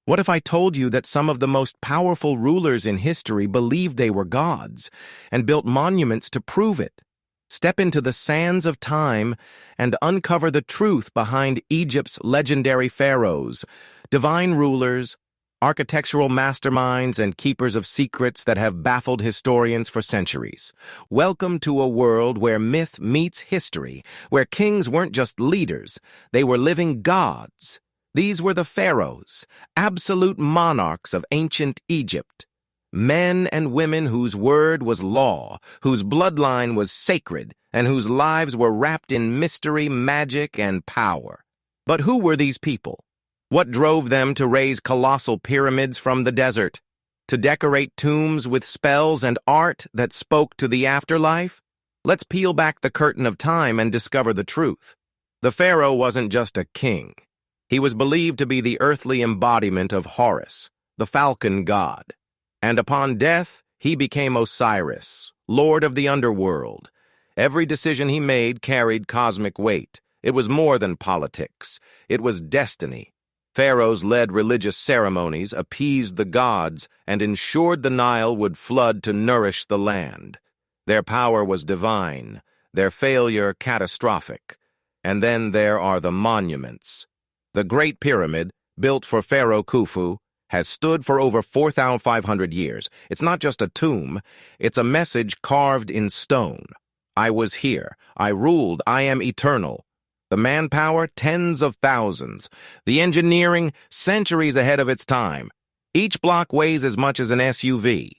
What if I told you that some of the most powerful rulers in history believed they were gods and built monuments to prove it? Step into the sands of time and uncover the truth behind Egypt's legendary pharaohs, divine rulers, architectural masterminds, and keepers of secrets that have baffled historians for centuries. Welcome to a world where myth meets history, where kings weren't just leaders, they were living gods. These were the pharaohs, absolute monarchs of ancient Egypt. Men and women whose word was law, whose bloodline was sacred, and whose lives were wrapped in mystery, magic, and power. But who were these people? What drove them to raise colossal pyramids from the desert? To decorate tombs with spells and art that spoke to the afterlife? Let's peel back the curtain of time and discover the truth. The pharaoh wasn't just a king. He was believed to be the earthly embodiment of Horus, the falcon god. And upon death, he became Osiris, lord of the underworld. Every decision he made carried cosmic weight. It was more than politics. It was destiny. Pharaohs led religious ceremonies, appeased the gods, and ensured the Nile would flood to nourish the land. Their power was divine, their failure catastrophic. And then there are the monuments. The Great Pyramid, built for Pharaoh Khufu, has stood for over 4,500 years. It's not just a tomb, it's a message carved in stone. I was here, I ruled, I am eternal. The manpower, tens of thousands. The engineering, centuries ahead of its time. Each block weighs as much as an SUV.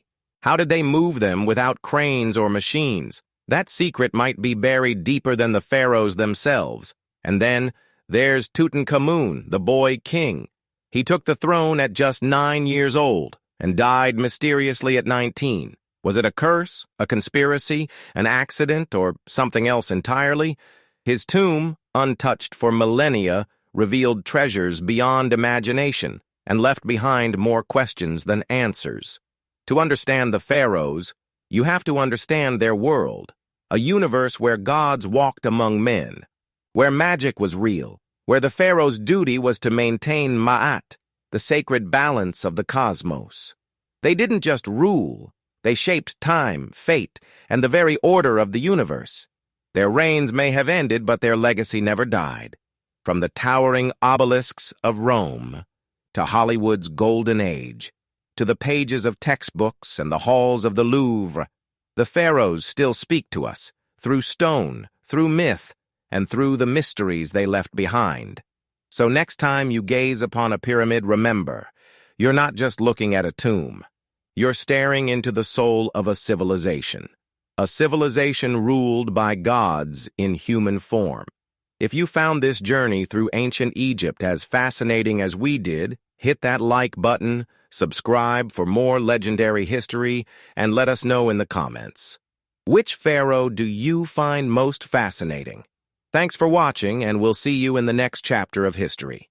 How did they move them without cranes or machines? That secret might be buried deeper than the pharaohs themselves. And then, there's Tutankhamun, the boy king. He took the throne at just 9 years old and died mysteriously at 19. Was it a curse, a conspiracy, an accident, or something else entirely? His tomb, untouched for millennia, revealed treasures beyond imagination and left behind more questions than answers. To understand the pharaohs, you have to understand their world, a universe where gods walked among men, where magic was real, where the pharaoh's duty was to maintain ma'at, the sacred balance of the cosmos. They didn't just rule, they shaped time, fate, and the very order of the universe. Their reigns may have ended, but their legacy never died. From the towering obelisks of Rome, to Hollywood's golden age, to the pages of textbooks and the halls of the Louvre, the pharaohs still speak to us, through stone, through myth, and through the mysteries they left behind. So next time you gaze upon a pyramid, remember, you're not just looking at a tomb. You're staring into the soul of a civilization ruled by gods in human form. If you found this journey through ancient Egypt as fascinating as we did, hit that like button, subscribe for more legendary history, and let us know in the comments. Which pharaoh do you find most fascinating? Thanks for watching, and we'll see you in the next chapter of history.